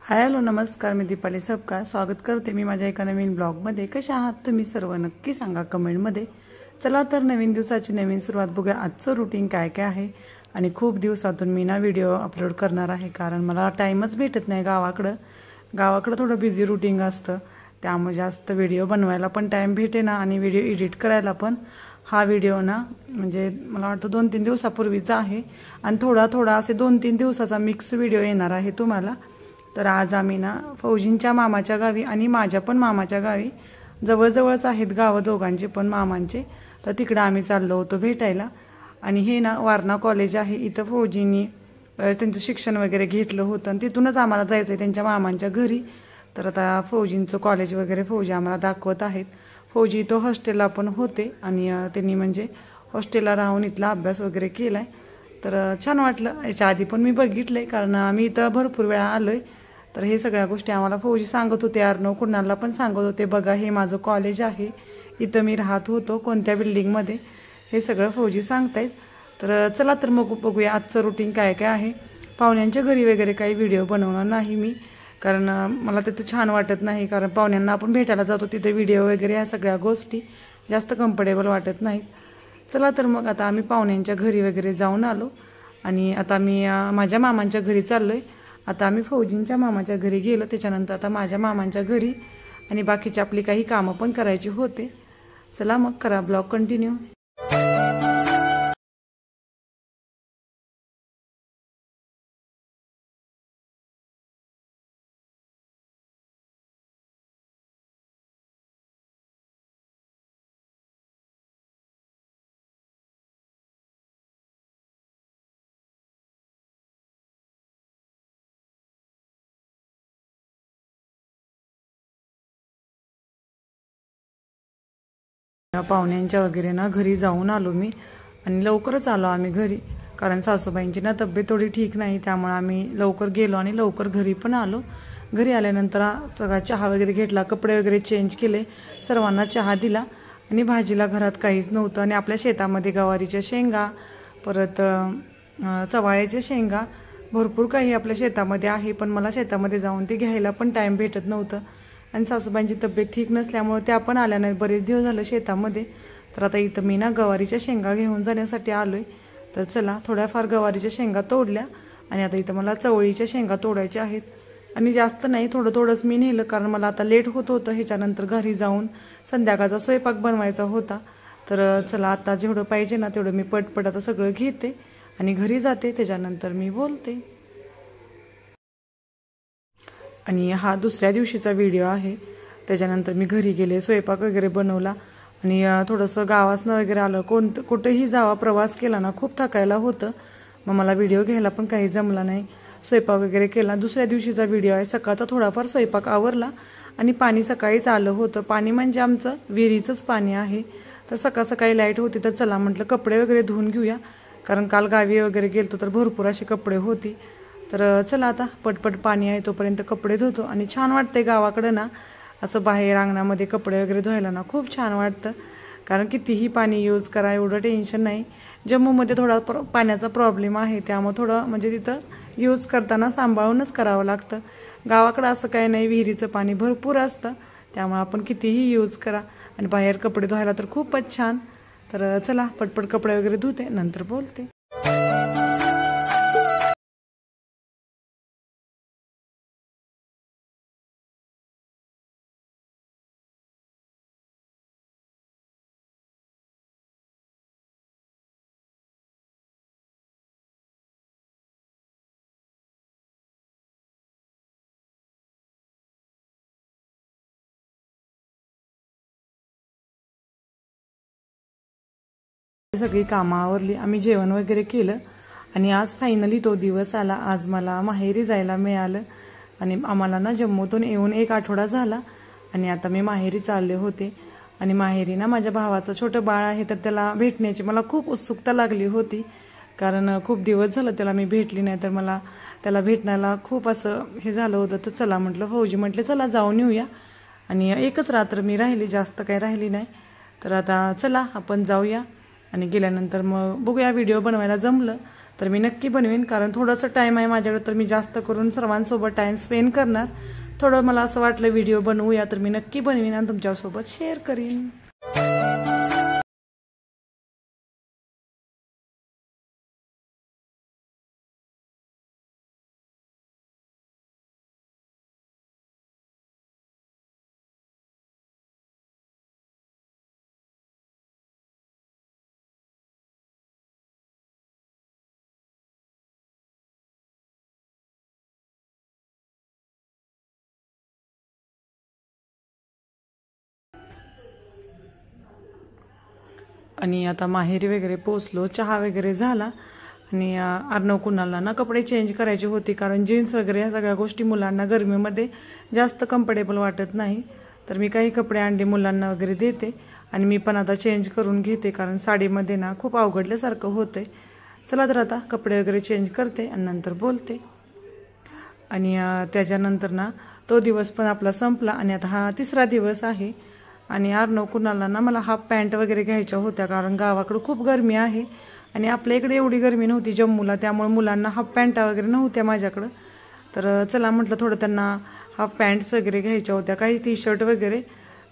Hello नमस्कार, मी दीपाली सबका स्वागत करते मी माझ्या एका नवीन ब्लॉगमध्ये। कशा आहात तुम्ही सर्व नक्की सांगा कमेंटमध्ये। चला तर नवीन दिवसाची नवीन सुरुवात बघूया। आजचं रुटीन काय काय आहे आणि खूप दिवसातून मी ना व्हिडिओ अपलोड करणार आहे, कारण मला टाइमच भेटत नाही। गावाकडे थोडं बिझी रुटीन असतं, त्यामुळे जास्त व्हिडिओ बनवायला पण टाइम भेटेना आणि व्हिडिओ एडिट करायला पण। हा व्हिडिओ ना म्हणजे मला वाटतं 2-3 दिवसापूर्वीचा आहे आणि थोडा असे 2-3 दिवसाचा मिक्स व्हिडिओ येणार आहे तुम्हाला। तर आज आम्ही ना फौजींच्या मामाच्या गावी आणि माझ्या पण मामाच्या गावी, जवळजवळच आहेत गाव दोघांचे पण मामांचे, तर तिकडे आम्ही चाललो होतो भेटायला। आणि हे ना वारणा कॉलेज आहे, इथं फौजींनी त्यांचं शिक्षण वगैरे घेतलं होतं आणि तिथूनच आम्हाला जायचं आहे त्यांच्या मामांच्या घरी। तर आता फौजींचं कॉलेज वगैरे फौजी आम्हाला दाखवत आहेत। फौजी तो हॉस्टेलला पण होते आणि त्यांनी म्हणजे हॉस्टेलला राहून इथला अभ्यास वगैरे केलाय। तर छान वाटलं, याच्या आधी पण मी बघितलंय कारण आम्ही इथं भरपूर वेळा आलोय। तर हे सगळ्या गोष्टी आम्हाला फौजी सांगत होते, अर्णव कुणाला पण सांगत होते, बघा हे माझं कॉलेज आहे, इथं मी राहत होतो कोणत्या बिल्डिंगमध्ये, हे सगळं फौजी सांगतायत। तर चला तर मग बघूया आजचं रुटीन काय काय आहे। पाहुण्यांच्या घरी वगैरे काही व्हिडिओ बनवणार नाही मी, कारण मला तिथं छान वाटत नाही, कारण पाहुण्यांना आपण भेटायला जातो तिथे व्हिडिओ वगैरे ह्या सगळ्या गोष्टी जास्त कम्फर्टेबल वाटत नाहीत। चला तर मग आता आम्ही पाहुण्यांच्या घरी वगैरे जाऊन आलो आणि आता मी माझ्या मामांच्या घरी चाललोय। आता आम्ही फौजींच्या मामाच्या घरी गेलो, त्याच्यानंतर आता माझ्या मामांच्या घरी आणि बाकीची आपली काही कामं पण करायची होते। चला मग करा ब्लॉग कंटिन्यू। पाहुण्यांच्या वगैरे ना घरी जाऊन आलो मी आणि लवकरच आलो आम्ही घरी, कारण सासूबाईंची ना तब्येत थोडी ठीक नाही, त्यामुळे आम्ही लवकर गेलो आणि लवकर घरी पण आलो। घरी आल्यानंतर सगळा चहा वगैरे घेतला, कपडे वगैरे चेंज केले, सर्वांना चहा दिला आणि भाजीला घरात काहीच नव्हतं आणि आपल्या शेतामध्ये गवारीच्या शेंगा, परत चवाळ्याच्या शेंगा, भरपूर काही आपल्या शेतामध्ये आहे, पण मला शेतामध्ये जाऊन ते घ्यायला पण टाइम भेटत नव्हतं आणि सासूबाईंची तब्येत ठीक नसल्यामुळे त्या पण आल्या नाहीत बरेच दिवस झाले शेतामध्ये। तर आता इथं मी ना गवारीच्या शेंगा घेऊन जाण्यासाठी आलोय। तर चला थोड्याफार गवारीच्या शेंगा तोडल्या आणि आता इथं मला चवळीच्या शेंगा तोडायच्या आहेत आणि जास्त नाही, थोडंच मी नेलं, कारण मला आता लेट होत होतं, ह्याच्यानंतर घरी जाऊन संध्याकाळचा स्वयंपाक बनवायचा होता। तर चला आता जेवढं पाहिजे ना तेवढं मी पटपट आता सगळं घेते आणि घरी जाते, त्याच्यानंतर मी बोलते। आणि हा दुसऱ्या दिवशीचा व्हिडिओ आहे। त्याच्यानंतर मी घरी गेले, स्वयंपाक वगैरे बनवला आणि थोडंसं गावासनं वगैरे आलं, कुठेही जावा प्रवास केला ना खूप थकायला होतं, मग मला व्हिडिओ घ्यायला पण काही जमला नाही। स्वयंपाक वगैरे केला, दुसऱ्या दिवशीचा व्हिडिओ आहे। सकाळचा थोडाफार स्वयंपाक आवरला आणि पाणी सकाळीच आलं होतं, पाणी म्हणजे आमचं विहिरीचंच पाणी आहे। तर सकाळी लाईट होती, तर चला म्हटलं कपडे वगैरे धुवून घेऊया, कारण काल गावी वगैरे गेलतो तर भरपूर असे कपडे होती। तर चला आता पटपट पाणी आहे तोपर्यंत कपडे धुतो आणि छान वाटते गावाकडे ना असं बाहेर अंगणामध्ये कपडे वगैरे धुवायला ना खूप छान वाटतं, कारण कितीही पाणी यूज करा एवढं टेन्शन नाही। जम्मूमध्ये थोडा पाण्याचा प्रॉब्लेम आहे, त्यामुळे थोडं म्हणजे तिथं यूज करताना सांभाळूनच करावं लागतं। गावाकडे असं काही नाही, विहिरीचं पाणी भरपूर असतं, त्यामुळे आपण कितीही यूज करा आणि बाहेर कपडे धुवायला तर खूपच छान। तर चला पटपट कपडे वगैरे धुते, नंतर बोलते। सगळी कामं आवरली, आम्ही जेवण वगैरे केलं आणि आज फायनली तो दिवस आला। आज मला माहेरी जायला मिळालं आणि आम्हाला ना जम्मूतून येऊन 1 आठवडा झाला आणि आता मी माहेरी चालले होते। आणि माहेरी ना माझ्या भावाचं छोटं बाळ आहे, तर त्याला भेटण्याची मला खूप उत्सुकता लागली होती, कारण खूप दिवस झालं त्याला मी भेटली नाही, तर मला त्याला भेटण्याला खूप असं हे झालं होतं। तर चला म्हटलं, फौजी म्हटले चला जाऊन येऊया, आणि 1च रात्र मी राहिली, जास्त काही राहिली नाही। तर आता चला आपण जाऊया आणि गेल्यानंतर मग बघूया, व्हिडिओ बनवायला जमलं तर मी नक्की बनवेन, कारण थोडासा टाईम आहे माझ्याकडे, तर मी जास्त करून सर्वांसोबत टाईम स्पेंड करणार. थोडं मला असं वाटलं व्हिडिओ बनवूया, तर मी नक्की बनवीन आणि तुमच्यासोबत शेअर करीन. आणि आता माहेरी वगैरे पोचलो, चहा वगैरे झाला आणि अर्णव कुणाला ना कपडे चेंज करायचे होते, कारण जीन्स वगैरे ह्या सगळ्या गोष्टी मुलांना गरमीमध्ये जास्त कम्फर्टेबल वाटत नाही. तर मी काही कपडे आणले मुलांना वगैरे देते आणि मी पण आता चेंज करून घेते, कारण साडीमध्ये ना खूप अवघडल्यासारखं होतंय. चला तर आता कपडे वगैरे चेंज करते आणि नंतर बोलते. आणि त्याच्यानंतर ना तो दिवस पण आपला संपला आणि आता हा तिसरा दिवस आहे. आणि अर्णव कुणाला ना मला हाफ पॅन्ट वगैरे घ्यायच्या होत्या, कारण गावाकडे खूप गरमी आहे आणि आपल्या इकडे एवढी गरमी नव्हती जम्मूला, त्यामुळे मुलांना हाफ पॅन्टा वगैरे नव्हत्या माझ्याकडं. तर चला म्हटलं थोडं त्यांना हाफ पॅन्ट्स वगैरे घ्यायच्या होत्या, काही टी शर्ट वगैरे.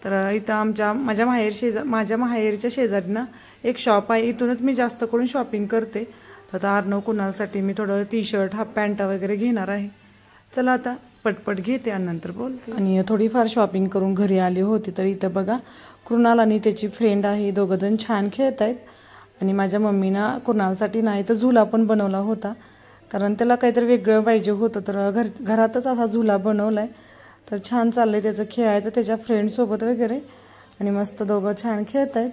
तर इथं माझ्या माहेरच्या शेजारी ना एक शॉप आहे, इथूनच मी जास्त करून शॉपिंग करते. तर आता अर्णव कुणासाठी मी थोडं टी शर्ट हाफ पॅन्टा वगैरे घेणार आहे. चला आता पटपट घेते आणि नंतर बोलते. आणि थोडीफार शॉपिंग करून घरी आली होती, तर इथं बघा कृणाल आणि त्याची फ्रेंड आहे, दोघं जण छान खेळत आहेत. आणि माझ्या मम्मीनं कृणालसाठी नाही तर झुला पण बनवला होता, कारण त्याला काहीतरी वेगळं पाहिजे होतं. तर घरातच असा झुला बनवलाय. तर छान चाललंय त्याचं खेळायचं त्याच्या फ्रेंडसोबत वगैरे, आणि मस्त दोघं छान खेळत आहेत.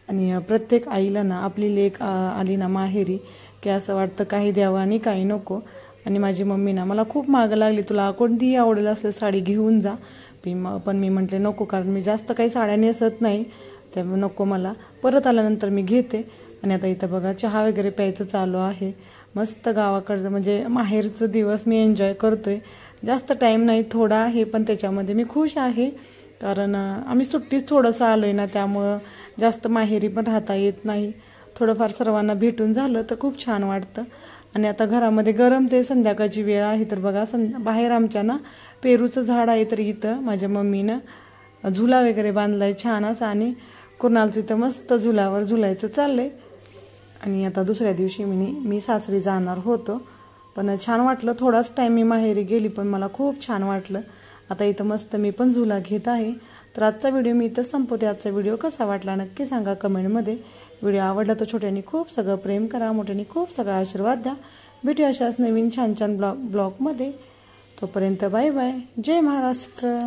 आणि प्रत्येक आईला ना आपली लेक आली ना माहेरी की असं वाटतं काही द्यावं आणि काही नको. आणि माझी मम्मी ना मला खूप मागं लागली, तुला कोणतीही आवडेल असले साडी घेऊन जा. पण मी म्हटले नको, कारण मी जास्त काही साड्या नेसत नाही, त्यामुळे नको मला. परत आल्यानंतर मी घेते. आणि आता इथं बघा चहा वगैरे प्यायचं चालू आहे. मस्त गावाकडचं म्हणजे माहेरचं दिवस मी एन्जॉय करतोय. जास्त टाईम नाही, थोडा आहे, पण त्याच्यामध्ये मी खुश आहे, कारण आम्ही सुट्टीच थोडंसं आलोय ना, त्यामुळं जास्त माहेरी पण राहता येत नाही. थोडंफार सर्वांना भेटून झालं तर खूप छान वाटतं. आणि आता घरामध्ये गरम ते संध्याकाळची वेळ आहे. तर बघा बाहेर आमच्या ना पेरूचं झाड आहे, तर इथं माझ्या मम्मीनं झुला वगैरे बांधलाय छान असा आणि कुणालचं इथं मस्त झुलावर झुलायचं चाललंय. आणि आता दुसऱ्या दिवशी मी सासरी जाणार होतो, पण छान वाटलं. थोडाच टाईम मी माहेरी गेली पण मला खूप छान वाटलं. आता इथं मस्त मी पण झुला घेत आहे. तर आजचा व्हिडिओ मी इथं संपवते. आजचा व्हिडिओ कसा वाटला नक्की सांगा कमेंटमध्ये. व्हिडिओ आवडला तर छोट्याने खूप सगळं प्रेम करा, मोठ्याने खूप सगळा आशीर्वाद द्या. भेटूया अशाच नवीन छान छान ब्लॉगमध्ये. तोपर्यंत बाय बाय. जय महाराष्ट्र.